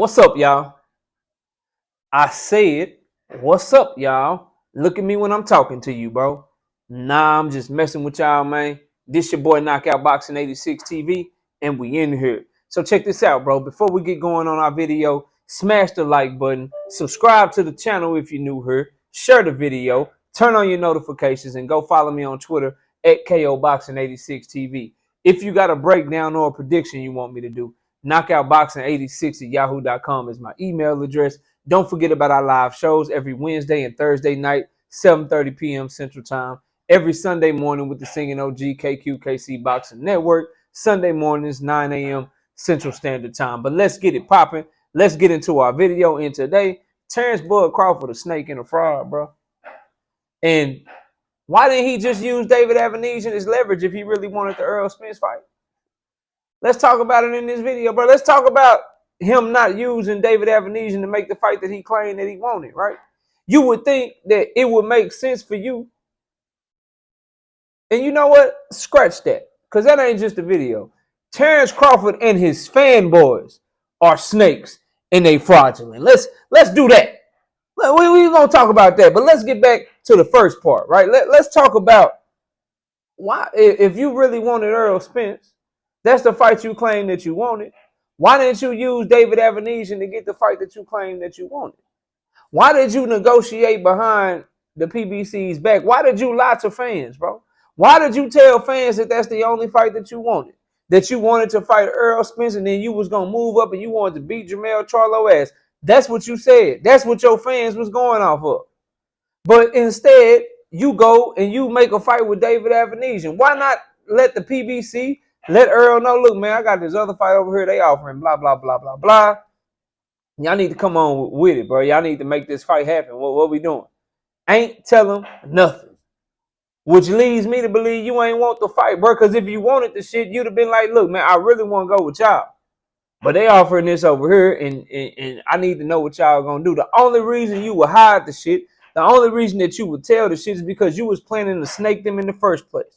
What's up, y'all? I said, what's up, y'all? Look at me when I'm talking to you, bro. Nah, I'm just messing with y'all, man. This your boy Knockout Boxing 86 TV, and we in here. So check this out, bro. Before we get going on our video, smash the like button, subscribe to the channel if you're new here, share the video, turn on your notifications, and go follow me on Twitter at KO Boxing 86 TV. If you got a breakdown or a prediction you want me to do, knockoutboxing86 at yahoo.com is my email address. Don't forget about our live shows every Wednesday and Thursday night, 7:30 p.m. Central Time. Every Sunday morning with the Singing OG KQKC Boxing Network. Sunday mornings, 9 a.m. Central Standard Time. But let's get it popping. Let's get into our video. And today, Terence Crawford, a snake and a fraud, bro. And why didn't he just use David Avenesian as leverage if he really wanted the Errol Spence fight? Let's talk about it in this video, bro. Let's talk about him not using David Avenesian to make the fight that he claimed that he wanted, right? You would think that it would make sense for you. And you know what? Scratch that. Because that ain't just a video. Terence Crawford and his fanboys are snakes and they fraudulent. Let's do that. We're going to talk about that. But let's get back to the first part, right? Let's talk about why, if you really wanted Errol Spence, that's the fight you claimed that you wanted. Why didn't you use David Avenesian to get the fight that you claimed that you wanted? Why did you negotiate behind the PBC's back? Why did you lie to fans, bro? Why did you tell fans that that's the only fight that you wanted? That you wanted to fight Errol Spence and then you was going to move up and you wanted to beat Jermell Charlo ass. That's what you said. That's what your fans was going off of. But instead, you go and you make a fight with David Avenesian. Why not let the PBC, let Errol know, look, man, I got this other fight over here. They offering blah, blah, blah, blah, blah. Y'all need to come on with it, bro. Y'all need to make this fight happen. What we doing? Ain't tell them nothing. Which leads me to believe you ain't want the fight, bro. Because if you wanted the shit, you'd have been like, look, man, I really want to go with y'all. But they offering this over here, and I need to know what y'all going to do. The only reason you would hide the shit, the only reason that you would tell the shit is because you was planning to snake them in the first place.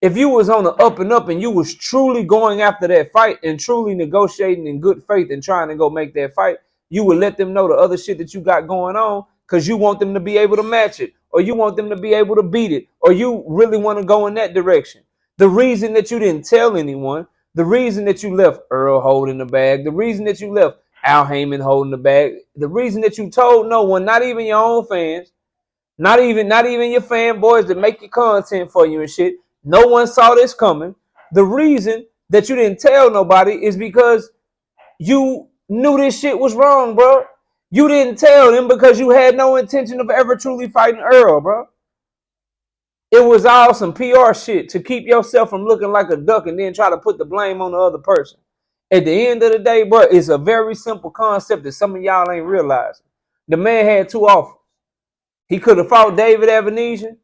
If you was on the up and up and you was truly going after that fight and truly negotiating in good faith and trying to go make that fight, you would let them know the other shit that you got going on because you want them to be able to match it or you want them to be able to beat it or you really want to go in that direction. The reason that you didn't tell anyone, the reason that you left Earl holding the bag, the reason that you left Al Heyman holding the bag, the reason that you told no one, not even your own fans, not even your fanboys that make your content for you and shit, no one saw this coming. The reason that you didn't tell nobody is because you knew this shit was wrong, bro. You didn't tell them because you had no intention of ever truly fighting Earl, bro. It was all some PR shit to keep yourself from looking like a duck and then try to put the blame on the other person. At the end of the day, bro, it's a very simple concept that some of y'all ain't realizing. The man had two offers. He could have fought David Avenesian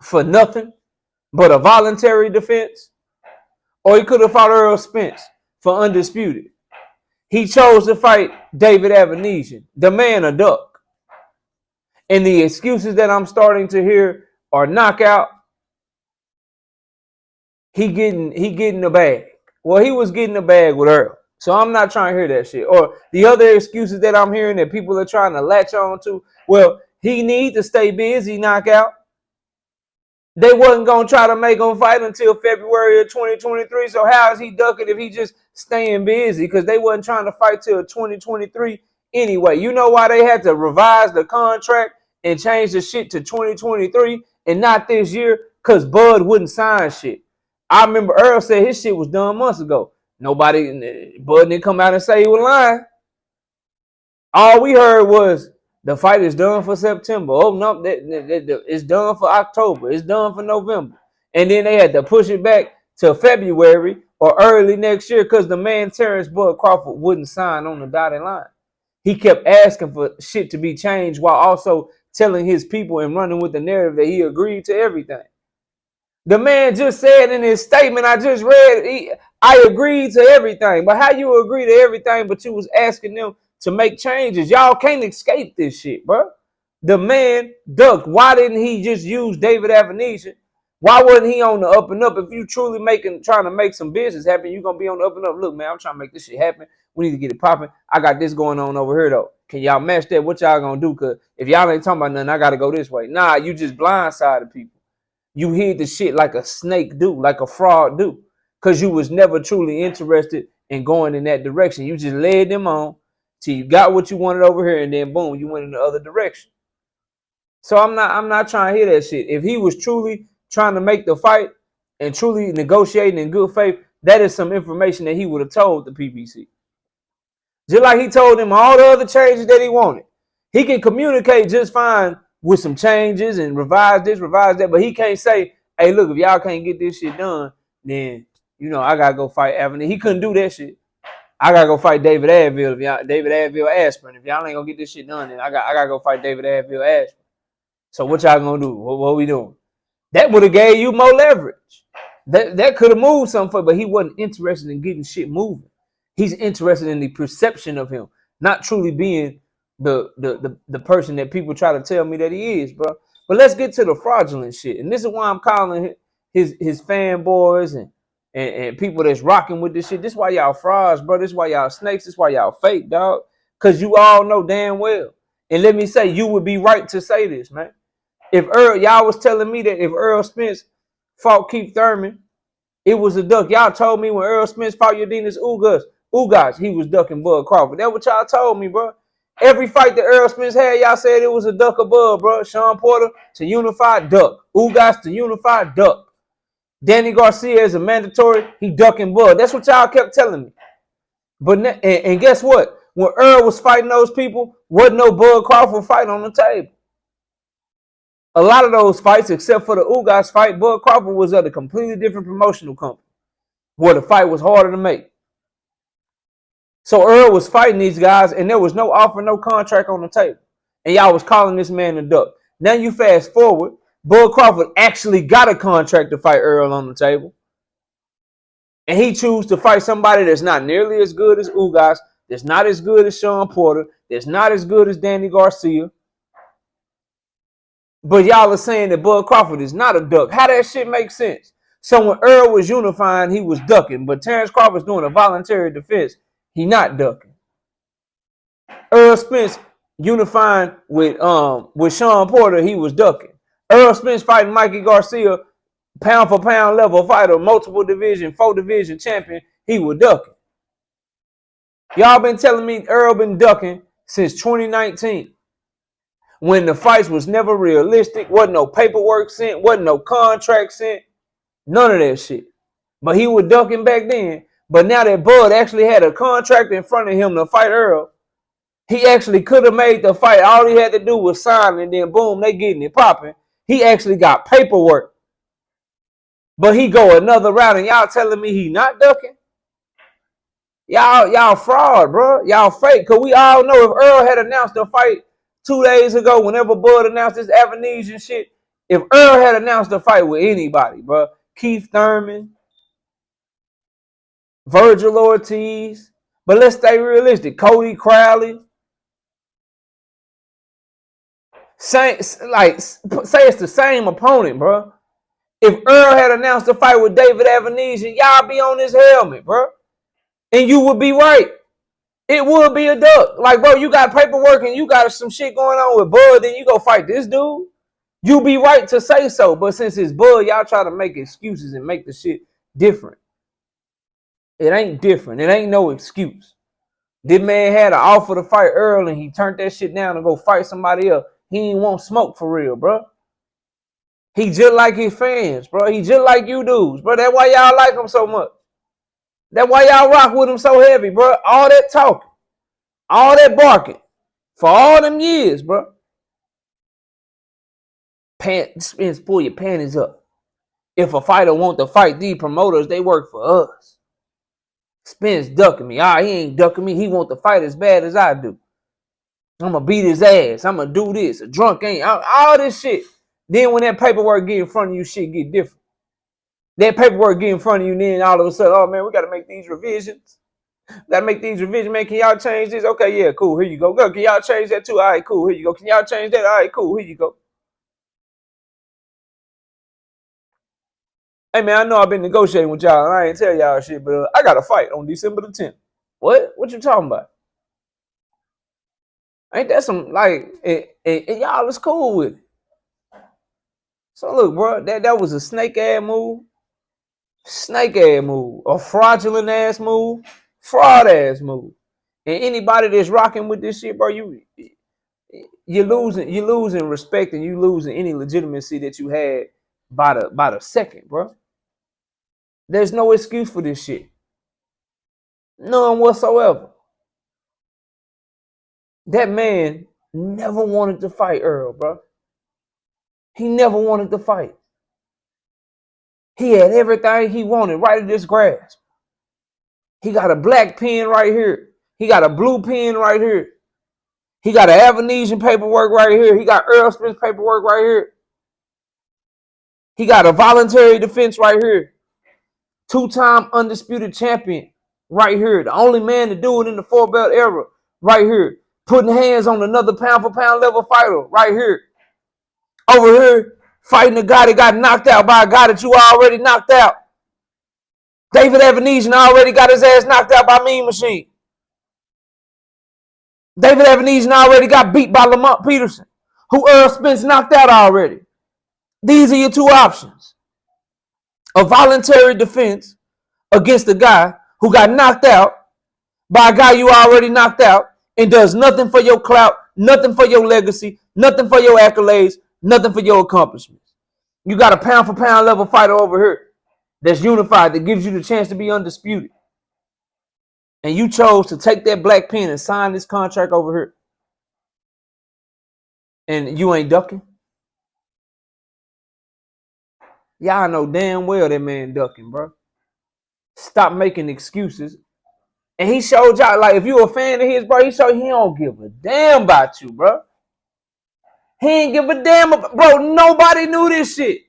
for nothing but a voluntary defense, or he could have fought Errol Spence for undisputed. He chose to fight David Avenesian, the man a duck. And the excuses that I'm starting to hear are knockout. He getting the bag. Well, he was getting the bag with Earl. So I'm not trying to hear that shit. Or the other excuses that I'm hearing that people are trying to latch on to, well, he need to stay busy, knockout. They wasn't going to try to make him fight until February of 2023. So how is he ducking if he just staying busy? Because they wasn't trying to fight till 2023 anyway. You know why they had to revise the contract and change the shit to 2023 and not this year? Because Bud wouldn't sign shit. I remember Earl said his shit was done months ago. Bud didn't come out and say he was lying. All we heard was, the fight is done for September. Oh, no, it's done for October. It's done for November. And then they had to push it back to February or early next year because the man Terence Crawford wouldn't sign on the dotted line. He kept asking for shit to be changed while also telling his people and running with the narrative that he agreed to everything. The man just said in his statement I just read, I agreed to everything. But how you agree to everything but you was asking them to make changes? Y'all can't escape this shit, bro. The man ducked. Why didn't he just use David Avenesian? Why wasn't he on the up and up? If you truly trying to make some business happen, you're going to be on the up and up. Look, man, I'm trying to make this shit happen. We need to get it popping. I got this going on over here though. Can y'all match that? What y'all gonna do? Cause if y'all ain't talking about nothing, I gotta go this way. Nah, you just blindsided people. You hid the shit like a snake do, like a fraud do. Cause you was never truly interested in going in that direction. You just led them on till you got what you wanted over here, and then boom, you went in the other direction. So I'm not trying to hear that shit. If he was truly trying to make the fight and truly negotiating in good faith, that is some information that he would have told the PBC. Just like he told them all the other changes that he wanted. He can communicate just fine with some changes and revise this, revise that, but he can't say, hey, look, if y'all can't get this shit done, then, I got to go fight Avenue. He couldn't do that shit. I got to go fight David Adville, David Adville Aspirin. If y'all ain't going to get this shit done, then I got to go fight David Adville Aspirin. So what y'all going to do? What we doing? That would have gave you more leverage. That could have moved something, but he wasn't interested in getting shit moving. He's interested in the perception of him, not truly being the person that people try to tell me that he is, bro. But let's get to the fraudulent shit. And this is why I'm calling his fanboys and people that's rocking with this shit. This is why y'all frauds, bro. This is why y'all snakes. This is why y'all fake, dog. Because you all know damn well. And let me say, you would be right to say this, man. If y'all was telling me that if Errol Spence fought Keith Thurman, it was a duck. Y'all told me when Errol Spence fought Yordenis Ugas, he was ducking Bud Crawford. That's what y'all told me, bro. Every fight that Errol Spence had, y'all said it was a duck above, bro. Sean Porter to unified duck. Ugas to unified duck. Danny Garcia is a mandatory, he ducking Bud. That's what y'all kept telling me. But and guess what? When Errol was fighting those people, wasn't no Bud Crawford fight on the table. A lot of those fights, except for the Ugas fight, Bud Crawford was at a completely different promotional company where the fight was harder to make. So Errol was fighting these guys, and there was no offer, no contract on the table. And y'all was calling this man a duck. Now you fast forward, Bud Crawford actually got a contract to fight Errol on the table. And he chose to fight somebody that's not nearly as good as Ugas, that's not as good as Sean Porter, that's not as good as Danny Garcia. But y'all are saying that Bud Crawford is not a duck. How that shit make sense? So when Errol was unifying, he was ducking. But Terence Crawford's doing a voluntary defense. He not ducking. Errol Spence unifying with Sean Porter, he was ducking. Errol Spence fighting Mikey Garcia, pound for pound level fighter, multiple division, 4 division champion, he was ducking. Y'all been telling me Errol been ducking since 2019. When the fights was never realistic, wasn't no paperwork sent, wasn't no contract sent, none of that shit. But he was ducking back then. But now that Bud actually had a contract in front of him to fight Errol, he actually could have made the fight. All he had to do was sign, and then boom, they getting it popping. He actually got paperwork. But he go another route, and y'all telling me he not ducking? Y'all fraud, bro. Y'all fake. Because we all know if Errol had announced the fight 2 days ago, whenever Bud announced his avenues and shit, if Errol had announced a fight with anybody, bro, Keith Thurman, Virgil Ortiz, but let's stay realistic, Cody Crowley, say it's the same opponent, bro. If Errol had announced a fight with David Avenees, and y'all be on his helmet, bro, and you would be right. It would be a duck. Like, bro, you got paperwork and you got some shit going on with Bud, then you go fight this dude. You be right to say so. But since it's Bud, y'all try to make excuses and make the shit different. It ain't different. It ain't no excuse. This man had an offer to fight Errol and he turned that shit down to go fight somebody else. He ain't want smoke for real, bro. He just like his fans, bro. He just like you dudes, bro. That's why y'all like him so much. That's why y'all rock with him so heavy, bro. All that talking, all that barking, for all them years, bro. Spence, pull your panties up. If a fighter want to fight these promoters, they work for us. Spence ducking me. He ain't ducking me. He want to fight as bad as I do. I'm going to beat his ass. I'm going to do this. A drunk ain't. All this shit. Then when that paperwork get in front of you, shit get different. That paperwork get in front of you, then all of a sudden, oh, man, we got to make these revisions. Got to make these revisions, man. Can y'all change this? Okay, yeah, cool. Here you go. Go. Can y'all change that too? All right, cool. Here you go. Can y'all change that? All right, cool. Here you go. Hey, man, I know I've been negotiating with y'all, and I ain't tell y'all shit, but I got a fight on December the 10th. What? What you talking about? Ain't that some like y'all is cool with it? So look, bro, that was a snake ass move, a fraudulent ass move, fraud ass move. And anybody that's rocking with this shit, bro, you're losing respect and you losing any legitimacy that you had by the second, bro. There's no excuse for this shit. None whatsoever. That man never wanted to fight Errol, bro. He never wanted to fight. He had everything he wanted right at his grasp. He got a black pen right here. He got a blue pen right here. He got an Avenesian paperwork right here. He got Errol Spence paperwork right here. He got a voluntary defense right here. 2-time undisputed champion right here. The only man to do it in the 4-belt era right here. Putting hands on another pound for pound level fighter right here. Over here, fighting a guy that got knocked out by a guy that you already knocked out. David Avenesian already got his ass knocked out by Mean Machine. David Avenesian already got beat by Lamont Peterson, who Errol Spence knocked out already. These are your two options. A voluntary defense against a guy who got knocked out by a guy you already knocked out and does nothing for your clout, nothing for your legacy, nothing for your accolades, nothing for your accomplishments. You got a pound for pound level fighter over here that's unified, that gives you the chance to be undisputed. And you chose to take that black pen and sign this contract over here. And you ain't ducking. Y'all know damn well that man ducking, bro. Stop making excuses. And he showed y'all, like, if you a fan of his, bro, he showed he don't give a damn about you, bro. He ain't give a damn about, bro. Nobody knew this shit.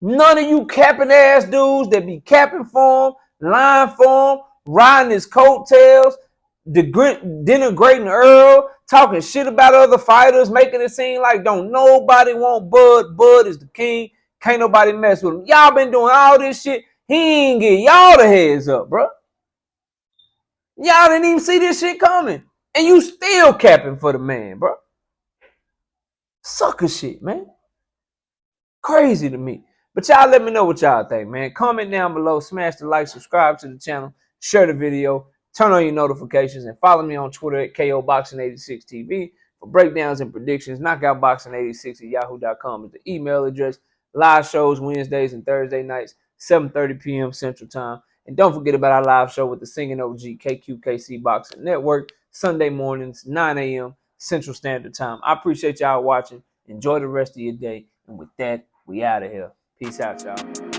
None of you capping ass dudes that be capping for him, lying for him, riding his coattails, denigrating Earl, talking shit about other fighters, making it seem like don't nobody want Bud. Bud is the king. Can't nobody mess with him. Y'all been doing all this shit. He ain't get y'all the heads up, bro. Y'all didn't even see this shit coming. And you still capping for the man, bro. Sucker shit, man. Crazy to me. But y'all let me know what y'all think, man. Comment down below, smash the like, subscribe to the channel, share the video, turn on your notifications, and follow me on Twitter at KOBoxing86TV for breakdowns and predictions. Knockoutboxing86 at yahoo.com is the email address. Live shows Wednesdays and Thursday nights, 7:30 p.m. Central Time. And don't forget about our live show with the singing OG KQKC Boxing Network, Sunday mornings, 9 a.m. Central Standard Time. I appreciate y'all watching. Enjoy the rest of your day. And with that, we out of here. Peace out, y'all.